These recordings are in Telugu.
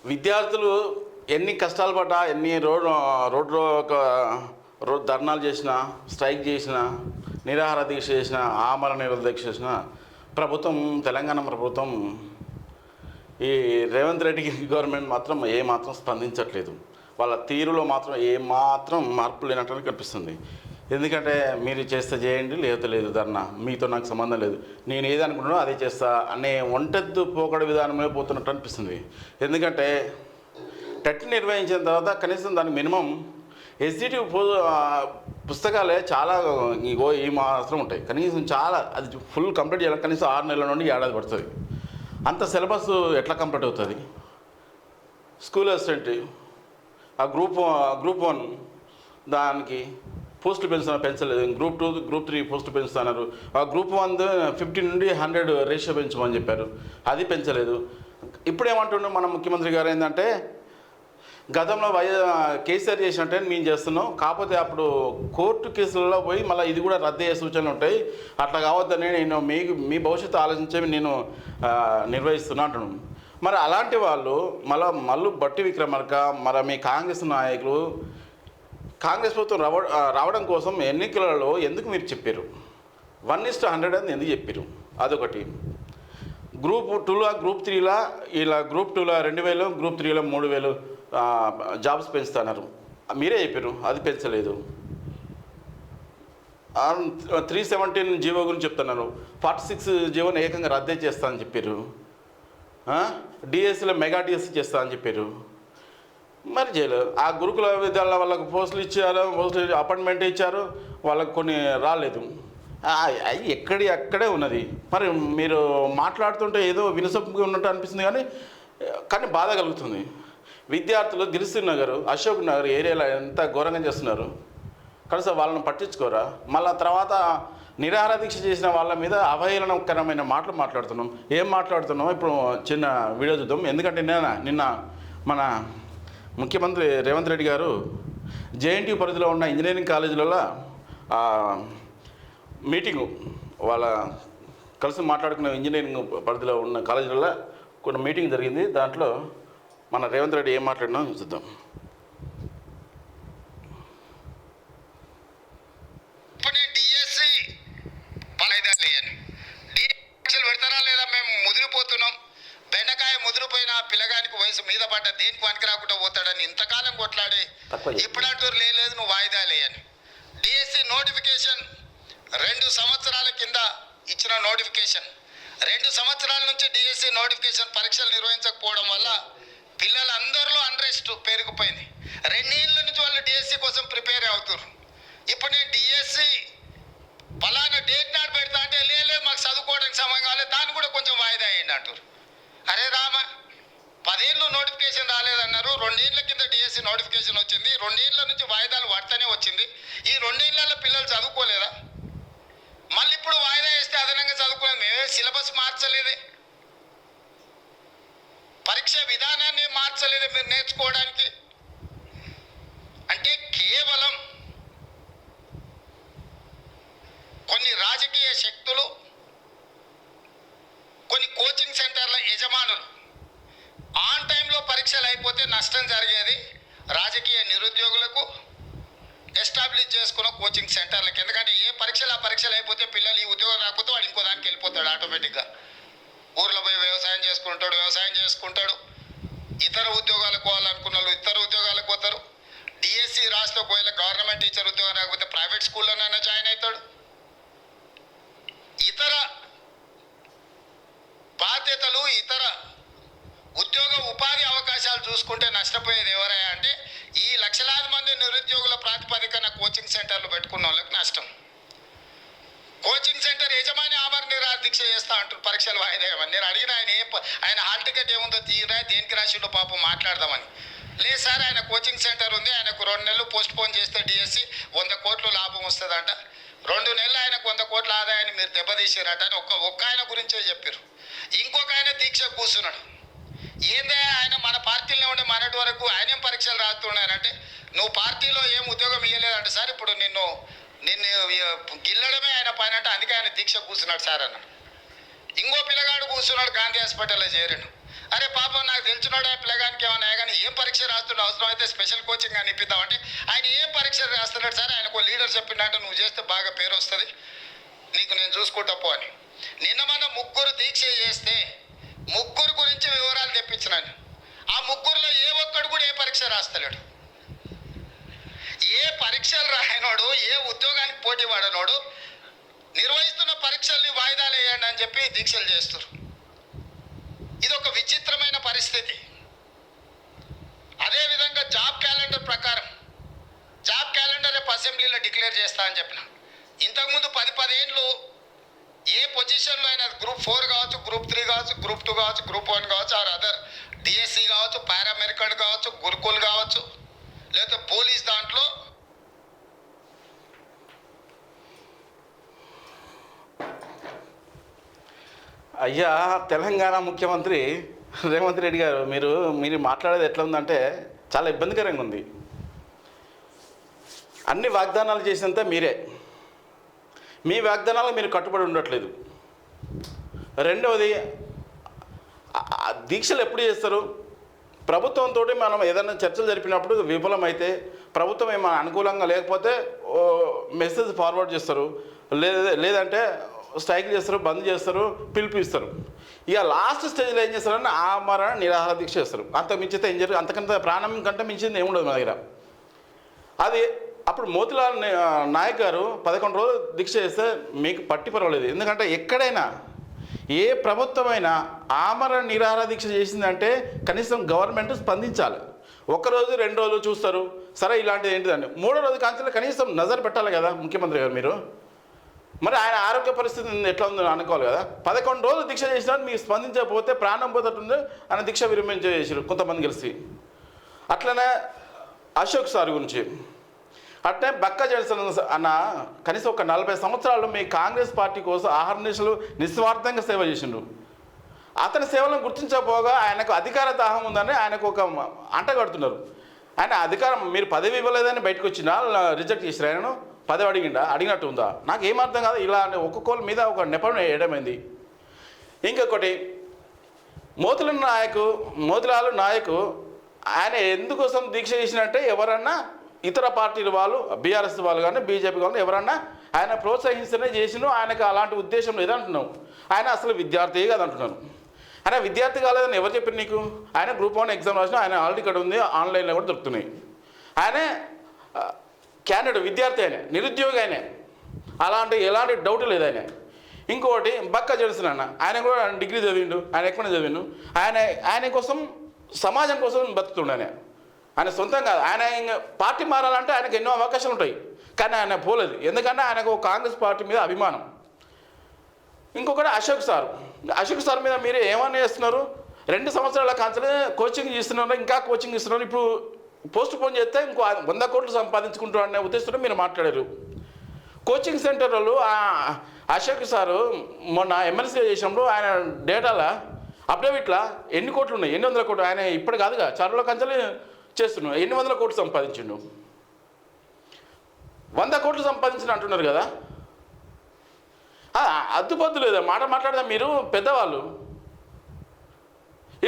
విద్యార్థులు ఎన్ని కష్టాలు పడ్డా, ఎన్ని రోడ్ ధర్నాలు చేసినా, స్ట్రైక్ చేసినా, నిరాహార దీక్ష చేసినా, ఆమరణ నిరాహార దీక్ష చేసినా ప్రభుత్వం, తెలంగాణ ప్రభుత్వం, ఈ రేవంత్ రెడ్డి గవర్నమెంట్ మాత్రం ఏమాత్రం స్పందించట్లేదు. వాళ్ళ తీరులో మాత్రం ఏమాత్రం మార్పు లేనట్టు కనిపిస్తుంది. ఎందుకంటే మీరు చేస్తే చేయండి, లేకపోతే లేదు, ధర్నా మీతో నాకు సంబంధం లేదు, నేను ఏది అనుకుంటున్నానో అదే చేస్తా అనే ఒంటెద్దు పోకడ విధానమే పోతున్నట్టు అనిపిస్తుంది. ఎందుకంటే టెట్ నిర్వహించిన తర్వాత కనీసం దానికి మినిమం ఎస్జిటి పుస్తకాలే చాలా ఈ మాత్రం ఉంటాయి. కనీసం చాలా అది ఫుల్ కంప్లీట్ చేయాలి, కనీసం 6 నెలల నుండి ఏడాది పడుతుంది. అంత సిలబస్ ఎట్లా కంప్లీట్ అవుతుంది? స్కూల్ అసిస్టెంట్ ఆ గ్రూప్ 1 దానికి పోస్టులు పెంచలేదు. గ్రూప్ 2, గ్రూప్ 3 పోస్టులు పెంచుతున్నారు. ఆ గ్రూప్ 1 50 నుండి 100 రేషియో పెంచమని చెప్పారు, అది పెంచలేదు. ఇప్పుడు ఏమంటున్నాం మన ముఖ్యమంత్రి గారు ఏంటంటే, గతంలో కేసీఆర్ చేసినట్టే మేము చేస్తున్నాం, కాకపోతే అప్పుడు కోర్టు కేసులలో పోయి మళ్ళీ ఇది కూడా రద్దు అయ్యే సూచనలు ఉంటాయి, అట్లా కావద్దని నేను మీ భవిష్యత్తు ఆలోచించే నేను నిర్వహిస్తున్నా అంటున్నాను. మరి అలాంటి వాళ్ళు మళ్ళీ బట్టి విక్రమార్క, మరి మీ కాంగ్రెస్ నాయకులు కాంగ్రెస్ ప్రభుత్వం రావడం కోసం ఎన్నికలలో ఎందుకు మీరు చెప్పారు 1:100 అని ఎందుకు చెప్పారు? అదొకటి. గ్రూప్ 2లా, గ్రూప్ 3లా, ఇలా గ్రూప్ 2లా 2000, గ్రూప్ 3లా 3000 జాబ్స్ పెంచుతున్నారు, మీరే చెప్పారు, అది పెంచలేదు. 317 జీవో గురించి చెప్తున్నారు, 46 జీవోని ఏకంగా రద్దే చేస్తా అని చెప్పారు. డిఎస్సీలో మెగా డిఎస్సీ చేస్తా అని చెప్పారు, మరి చేయలేదు. ఆ గురుకుల విద్యాలయాల వాళ్ళకు పోస్టులు ఇచ్చారు, అపాయింట్మెంట్ ఇచ్చారు, వాళ్ళకు కొన్ని రాలేదు. అవి అక్కడే ఉన్నది. మరి మీరు మాట్లాడుతుంటే ఏదో వినసొప్పుగా ఉన్నట్టు అనిపిస్తుంది, కానీ బాధ కలుగుతుంది. విద్యార్థులు దిల్సుఖ్ నగర్, అశోక్ నగర్ ఏరియాలో ఎంత ఘోరంగా చేస్తున్నారు, కనీసం వాళ్ళని పట్టించుకోరా? మళ్ళీ తర్వాత నిరాహార దీక్ష చేసిన వాళ్ళ మీద అవహేళనకరమైన మాటలు మాట్లాడుతున్నాం. ఏం మాట్లాడుతున్నాం ఇప్పుడు చిన్న వీడియో చూద్దాం. ఎందుకంటే నిన్న మన ముఖ్యమంత్రి రేవంత్ రెడ్డి గారు జేఎన్టీ పరిధిలో ఉన్న ఇంజనీరింగ్ కాలేజీలలో మీటింగు, వాళ్ళ కలిసి మాట్లాడుకున్న ఇంజనీరింగ్ పరిధిలో ఉన్న కాలేజీలలో కొన్ని మీటింగ్ జరిగింది. దాంట్లో మన రేవంత్ రెడ్డి ఏం మాట్లాడినా చూద్దాం. పెడతారా లేదా? మేము ముదిరిపోతున్నాం, బెండకాయ ముదిరిపోయిన పిల్లగానికి వయసు మీద పడ్డ దేనికి పనికి రాకుండా పోతాడని ఇంతకాలం కొట్లాడి ఇప్పుడంటూ లేదు నువ్వు వాయిదా లేయని. డిఎస్సి నోటిఫికేషన్ 2 సంవత్సరాల కింద ఇచ్చిన నోటిఫికేషన్, 2 సంవత్సరాల నుంచి డిఎస్సి నోటిఫికేషన్ పరీక్షలు నిర్వహించకపోవడం వల్ల పిల్లలందరిలో అన్రెస్ట్ పెరిగిపోయింది. 2 ఏళ్ళ నుంచి వాళ్ళు డిఎస్సి కోసం ప్రిపేర్ అవుతారు. ఇప్పుడు నేను డిఎస్సి పలానా డేట్ నాడు పెడతా అంటే లేదు మాకు చదువుకోవడానికి సమయం కావాలి, దాన్ని కూడా కొంచెం వాయిదా అయ్యింది అంటారు. అరే రామ, 10 ఏళ్ళు నోటిఫికేషన్ రాలేదన్నారు, 2 ఏళ్ళ కింద డిఎస్సి నోటిఫికేషన్ వచ్చింది, 2 ఏళ్ళ నుంచి వాయిదాలు పడతానే వచ్చింది. ఈ 2 ఏళ్ళ పిల్లలు చదువుకోలేదా? మళ్ళీ ఇప్పుడు వాయిదా వేస్తే అదనంగా చదువుకోలేదు. మేమే సిలబస్ మార్చలేదే, పరీక్ష విధానాన్ని మార్చలేదే మీరు నేర్చుకోవడానికి. అంటే కేవలం కొన్ని రాజకీయ శక్తులు, కొన్ని కోచింగ్ సెంటర్ల యజమానులు ఆన్ టైంలో పరీక్షలు అయిపోతే నష్టం జరిగేది రాజకీయ నిరుద్యోగులకు, ఎస్టాబ్లిష్ చేసుకున్న కోచింగ్ సెంటర్లకు. ఎందుకంటే ఏ పరీక్షలు ఆ పరీక్షలు అయిపోతే పిల్లలు ఈ ఉద్యోగం రాకపోతే వాడు ఇంకో దానికి వెళ్ళిపోతాడు ఆటోమేటిక్గా. ఊర్లో పోయి వ్యవసాయం చేసుకుంటాడు, ఇతర ఉద్యోగాలకు పోవాలనుకున్న వాళ్ళు ఇతర ఉద్యోగాలకు పోతారు. డిఎస్సి రాస్తే ఒకవేళ గవర్నమెంట్ టీచర్ ఉద్యోగం రాకపోతే ప్రైవేట్ స్కూల్లోనైనా జాయిన్ అవుతాడు. ఇతర బాధ్యతలు, ఇతర ఉద్యోగ ఉపాధి అవకాశాలు చూసుకుంటే నష్టపోయేది ఎవరయ్యా అంటే ఈ లక్షలాది మంది నిరుద్యోగుల ప్రాతిపదికన కోచింగ్ సెంటర్లు పెట్టుకున్న వాళ్ళకి నష్టం. కోచింగ్ సెంటర్ యజమాని ఆమరణ నిరాహార దీక్ష చేస్తా అంటారు పరీక్షలు వాయిదా వేయమని. నేను అడిగిన ఆయన హాల్ టికెట్ ఏముందో తీరా, దేనికి రాసిండో పాపం మాట్లాడదామని. లేదు సార్, ఆయన కోచింగ్ సెంటర్ ఉంది, ఆయనకు 2 నెలలు పోస్ట్ పోన్ చేస్తే డిఎస్సి 100 కోట్లు లాభం వస్తుందంట, 2 నెలలు ఆయనకు 100 కోట్ల ఆదాయాన్ని మీరు దెబ్బతీసారట అని ఒక్క ఆయన గురించే చెప్పారు. ఇంకొక ఆయన దీక్ష కూర్చున్నాడు. ఏందే ఆయన మన పార్టీలో ఉండే మనటి వరకు ఆయనేం పరీక్షలు రాస్తున్నానంటే, నువ్వు పార్టీలో ఏం ఉద్యోగం ఇవ్వలేదంటే సార్, ఇప్పుడు నిన్ను గిల్లడమే ఆయన పైన అంటే అందుకే ఆయన దీక్ష కూర్చున్నాడు సార్ అన్నాడు. ఇంకో పిల్లగాడు కూర్చున్నాడు, గాంధీ హాస్పిటల్లో చేరాడు. అరే పాపం నాకు తెలిసినోడే పిల్లగానికి ఏమన్నా కానీ ఏం పరీక్ష రాస్తుండే, అవసరం అయితే స్పెషల్ కోచింగ్ అని ఇప్పిద్దామంటే ఆయన ఏం పరీక్ష రాస్తున్నాడు సార్, ఆయనకు లీడర్ చెప్పిందంటే నువ్వు చేస్తే బాగా పేరు వస్తుంది, నీకు నేను చూసుకుంటా పో అని. నిన్న మన ముగ్గురు దీక్ష చేస్తే ముగ్గురు గురించి వివరాలు తెప్పించినాను. ఆ ముగ్గురులో ఏ ఒక్కడు కూడా ఏ పరీక్ష రాస్తలేడు. ఏ పరీక్షలు రాయనోడు, ఏ ఉద్యోగానికి పోటీ పడనోడు నిర్వహిస్తున్న పరీక్షల్ని వాయిదాలు వేయండి అని చెప్పి దీక్షలు చేస్తారు. ఇది ఒక విచిత్రమైన పరిస్థితి. అదేవిధంగా జాబ్ క్యాలెండర్ ప్రకారం జాబ్ క్యాలెండర్ రేపు అసెంబ్లీలో డిక్లేర్ చేస్తా అని చెప్పిన. ఇంతకుముందు 10 ఏళ్ళు ఏ పొజిషన్లో అయినా గ్రూప్ 4 కావచ్చు, గ్రూప్ 3 కావచ్చు, గ్రూప్ 2 కావచ్చు, గ్రూప్ 1 కావచ్చు, ఆర్ అదర్ డిఎస్సి కావచ్చు, పారామెడికల్ కావచ్చు, గురుకుల్ కావచ్చు, లేకపోతే పోలీస్ దాంట్లో అయ్యా తెలంగాణ ముఖ్యమంత్రి రేవంత్ రెడ్డి గారు, మీరు మాట్లాడేది ఎట్లా ఉందంటే చాలా ఇబ్బందికరంగా ఉంది. అన్ని వాగ్దానాలు చేసినంత మీరే, మీ వాగ్దానాలు మీరు కట్టుబడి ఉండట్లేదు. రెండవది, దీక్షలు ఎప్పుడు చేస్తారు? ప్రభుత్వంతో మనం ఏదైనా చర్చలు జరిపినప్పుడు విఫలమైతే ప్రభుత్వం ఏమైనా అనుకూలంగా లేకపోతే మెసేజ్ ఫార్వర్డ్ చేస్తారు, లేదంటే స్ట్రైక్ చేస్తారు, బంద్ చేస్తారు, పిలిపిస్తారు. ఇక లాస్ట్ స్టేజ్లో ఏం చేస్తారని ఆమరణ నిరాహార దీక్ష చేస్తారు. అంత మించితే ఏం జరుగుతుంది? అంతకంటే ప్రాణం కంటే మించింది ఏముండదు మా దగ్గర. అది అప్పుడు మోతిలాల్ నాయక్ గారు 11 రోజులు దీక్ష చేస్తే మీకు పట్టి పర్వాలేదు. ఎందుకంటే ఎక్కడైనా ఏ ప్రభుత్వమైనా ఆమరణ నిరాహార దీక్ష చేసిందంటే కనీసం గవర్నమెంట్ స్పందించాలి. 1 రోజు 2 రోజులు చూస్తారు, సరే ఇలాంటిది ఏంటిదండి. 3వ రోజు కాంచెల్లో కనీసం నజర్ పెట్టాలి కదా ముఖ్యమంత్రి గారు మీరు. మరి ఆయన ఆరోగ్య పరిస్థితి ఎట్లా ఉందో అనుకోవాలి కదా. 11 రోజులు దీక్ష చేసినా మీకు స్పందించకపోతే ప్రాణం పోతట్టుంది ఆయన దీక్ష విరమించేసారు కొంతమంది కలిసి. అట్లనే అశోక్ సార్ గురించి, అట్లనే బక్క జడ్సన్ అన్న కనీసం ఒక 40 సంవత్సరాలు మీ కాంగ్రెస్ పార్టీ కోసం ఆహర్నిశలు నిస్వార్థంగా సేవ చేసిండు. అతని సేవలను గుర్తించకపోగా ఆయనకు అధికార దాహం ఉందని ఆయనకు ఒక అంట కడుతున్నారు. ఆయన అధికారం మీరు పదవి ఇవ్వలేదని బయటకు వచ్చినా రిజెక్ట్ చేసిరు. ఆయనను పదవి అడిగినట్టు ఉందా? నాకు ఏమర్థం కాదు. ఇలా ఒక్కొక్కరి మీద ఒక నెపం వేయడమైంది. ఇంకొకటి, మోతిలాల్ నాయక్ ఆయన ఎందుకోసం దీక్ష చేసినట్టే ఎవరన్నా ఇతర పార్టీల వాళ్ళు, బీఆర్ఎస్ వాళ్ళు కానీ బీజేపీ వాళ్ళు ఎవరన్నా ఆయన ప్రోత్సహిస్తేనే చేసినో ఆయనకు అలాంటి ఉద్దేశం లేదంటున్నాం. ఆయన అసలు విద్యార్థి కాదంటున్నాను. ఆయన విద్యార్థి కాలేదని ఎవరు చెప్పారు నీకు? ఆయన గ్రూప్ 1 ఎగ్జామ్ రాసిన, ఆయన ఆల్రెడీ ఇక్కడ ఉంది, ఆన్లైన్లో కూడా దొరుకుతున్నాయి. ఆయన క్యాండిడేట్ విద్యార్థి, ఆయన నిరుద్యోగి, ఆయన ఎలాంటి డౌట్ లేదు ఆయన. ఇంకొకటి బక్క జడ్సన్ అన్న, ఆయన కూడా డిగ్రీ చదివిండు, ఆయన ఎక్కడ చదివిండు. ఆయన కోసం సమాజం కోసం బతుకుతుండే. ఆయన సొంతం కాదు. ఆయన ఇంకా పార్టీ మారాలంటే ఆయనకు ఎన్నో అవకాశాలు ఉంటాయి, కానీ ఆయన పోలేదు. ఎందుకంటే ఆయనకు కాంగ్రెస్ పార్టీ మీద అభిమానం. ఇంకొకటి అశోక్ సార్ మీద మీరు ఏమన్నా చేస్తున్నారు? 2 సంవత్సరాల కాంచెలే కోచింగ్ ఇస్తున్నారు, ఇంకా కోచింగ్ ఇస్తున్నారు. ఇప్పుడు పోస్ట్ పోన్ చేస్తే ఇంకో 100 కోట్లు సంపాదించుకుంటారు అనే ఉద్దేశంతో మీరు మాట్లాడారు. కోచింగ్ సెంటర్లు అశోక్ సారు మొన్న ఎమ్మెల్సీ చేసినప్పుడు ఆయన డేటాలో అప్డేవిట్లా ఎన్ని కోట్లు ఉన్నాయి, 800 కోట్లు. ఆయన ఇప్పుడు కాదుగా, చారుల కంచెలు చేస్తున్నాడు. 800 కోట్లు సంపాదించిండు. 100 కోట్లు సంపాదించిన అంటున్నారు కదా. అద్దుపద్దు లేదా మాట మాట్లాడదా మీరు పెద్దవాళ్ళు.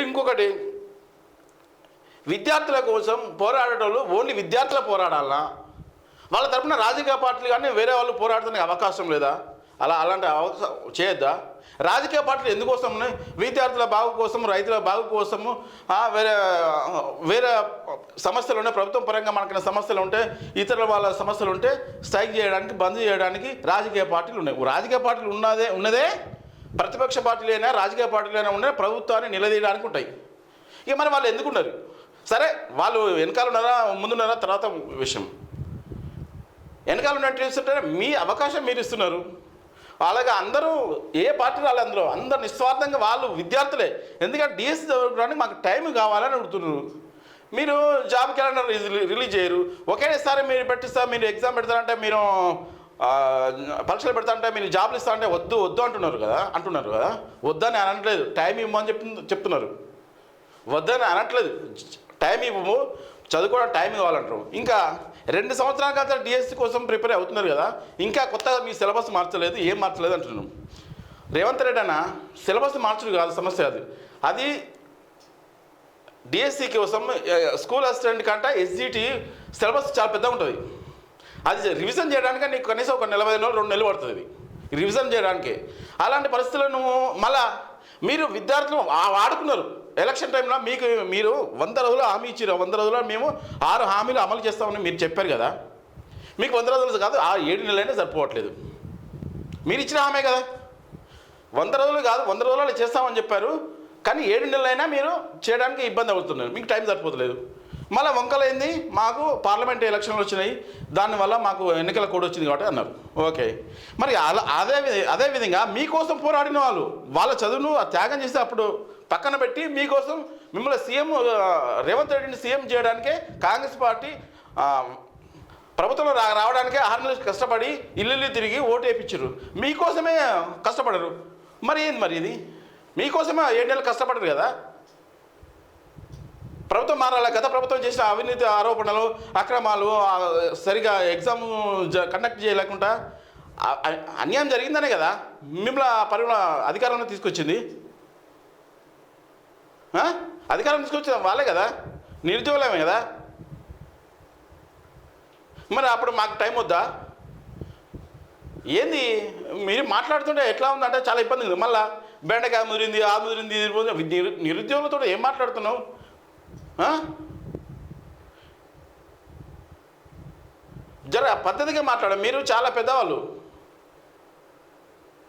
ఇంకొకటి, విద్యార్థుల కోసం పోరాడేటోళ్ళు ఓన్లీ విద్యార్థుల పోరాడాలా? వాళ్ళ తరపున రాజకీయ పార్టీలు కానీ వేరే వాళ్ళు పోరాడడానికి అవకాశం లేదా? అలాంటి అవకాశం చేయొద్దా? రాజకీయ పార్టీలు ఎందుకోసం ఉన్నాయి? విద్యార్థుల బాగు కోసం, రైతుల బాగు కోసము, వేరే సమస్యలు ఉన్నాయి, ప్రభుత్వం పరంగా మనకి సమస్యలు ఉంటే, ఇతరుల వాళ్ళ సమస్యలు ఉంటే స్ట్రైక్ చేయడానికి, బంద్ చేయడానికి రాజకీయ పార్టీలు ఉన్నాయి. రాజకీయ పార్టీలు ఉన్నదే ప్రతిపక్ష పార్టీలైనా రాజకీయ పార్టీలైనా ఉన్నాయి ప్రభుత్వాన్ని నిలదీయడానికి ఉంటాయి. ఇక మరి వాళ్ళు ఎందుకున్నారు? సరే, వాళ్ళు వెనకాల ఉన్నారా ముందున్నారా తర్వాత విషయం. వెనకాల ఉన్నట్టు ఇస్తుంటే మీ అవకాశం మీరు ఇస్తున్నారు. అలాగే అందరూ ఏ పార్టీ వాళ్ళందరూ అందరు నిస్వార్థంగా వాళ్ళు విద్యార్థులే. ఎందుకంటే డిఎస్సి చదవడానికి మాకు టైం కావాలని అడుగుతున్నారు. మీరు జాబ్ క్యాలెండర్ రిలీజ్ చేయరు. ఒకేసారి మీరు పెట్టిస్తారు, మీరు ఎగ్జామ్ పెడతారంటే, మీరు పరీక్షలు పెడతారంటే, మీరు జాబ్లు ఇస్తారంటే వద్దు అంటున్నారు కదా. వద్దని అనట్లేదు, టైం ఇవ్వమని చెప్తున్నారు. వద్దని అనట్లేదు, టైం ఇవ్వము, చదువుకోవడం టైం కావాలంటారు. ఇంకా 2 సంవత్సరాల కాదు డిఎస్సి కోసం ప్రిపేర్ అవుతున్నారు కదా, ఇంకా కొత్తగా మీ సిలబస్ మార్చలేదు, ఏం మార్చలేదు అంటున్నాం. రేవంత్ రెడ్డి అన్న సిలబస్ మార్చడం కాదు సమస్య, అది డిఎస్సి కోసం స్కూల్ అసిస్టెంట్ కంటే ఎస్జిటి సిలబస్ చాలా పెద్దగా ఉంటుంది. అది రివిజన్ చేయడానికి నీకు కనీసం ఒక 45 రోజులు 2 నెలలు పడుతుంది రివిజన్ చేయడానికి. అలాంటి పరిస్థితుల్లో నువ్వు మళ్ళా మీరు విద్యార్థులు వాడుకున్నారు ఎలక్షన్ టైంలో. మీరు 100 రోజులు హామీ ఇచ్చారు. 100 రోజుల్లో మేము 6 హామీలు అమలు చేస్తామని మీరు చెప్పారు కదా. మీకు 100 రోజులు కాదు 7 నెలలైనా సరిపోవట్లేదు. మీరు ఇచ్చిన హామీ కదా, 100 రోజులు కాదు 100 రోజులు చేస్తామని చెప్పారు. కానీ 7 నెలలైనా మీరు చేయడానికి ఇబ్బంది అవుతున్నారు, మీకు టైం సరిపోతలేదు. మళ్ళీ వంకలైంది, మాకు పార్లమెంట్ ఎలక్షన్లు వచ్చినాయి, దానివల్ల మాకు ఎన్నికల కోడ్ వచ్చింది కాబట్టి అన్నారు. ఓకే, మరి అదేవిధంగా మీకోసం పోరాడిన వాళ్ళ చదువును త్యాగం చేస్తే అప్పుడు పక్కన పెట్టి మీకోసం మిమ్మల్ని సీఎం రేవంత్ రెడ్డిని సీఎం చేయడానికే కాంగ్రెస్ పార్టీ ప్రభుత్వంలో రావడానికే 6 నెలలు కష్టపడి ఇల్లు తిరిగి ఓటు వేయించారు. మీకోసమే కష్టపడరు. మరి ఏంది మరి ఇది? మీకోసమే 7 నెలలు కష్టపడరు కదా. ప్రభుత్వం మారాలి. గత ప్రభుత్వం చేసిన అవినీతి ఆరోపణలు, అక్రమాలు, సరిగా ఎగ్జామ్ కండక్ట్ చేయలేకుండా అన్యాయం జరిగిందనే కదా మిమ్మల్ని అధికారంలో తీసుకొచ్చింది. అధికారం తీసుకొచ్చిన వాళ్ళే కదా, నిరుద్యోగులమే కదా. మరి అప్పుడు మాకు టైం వద్దా? ఏంది మీరు మాట్లాడుతుంటే ఎట్లా ఉందంటే చాలా ఇబ్బంది ఉంది. మళ్ళీ బెండకాయ ముదిరింది, ఆ ముదిరింది, నిరుద్యోగులతో ఏం మాట్లాడుతున్నావు? జర పద్ధతిగా మాట్లాడ. మీరు చాలా పెద్దవాళ్ళు.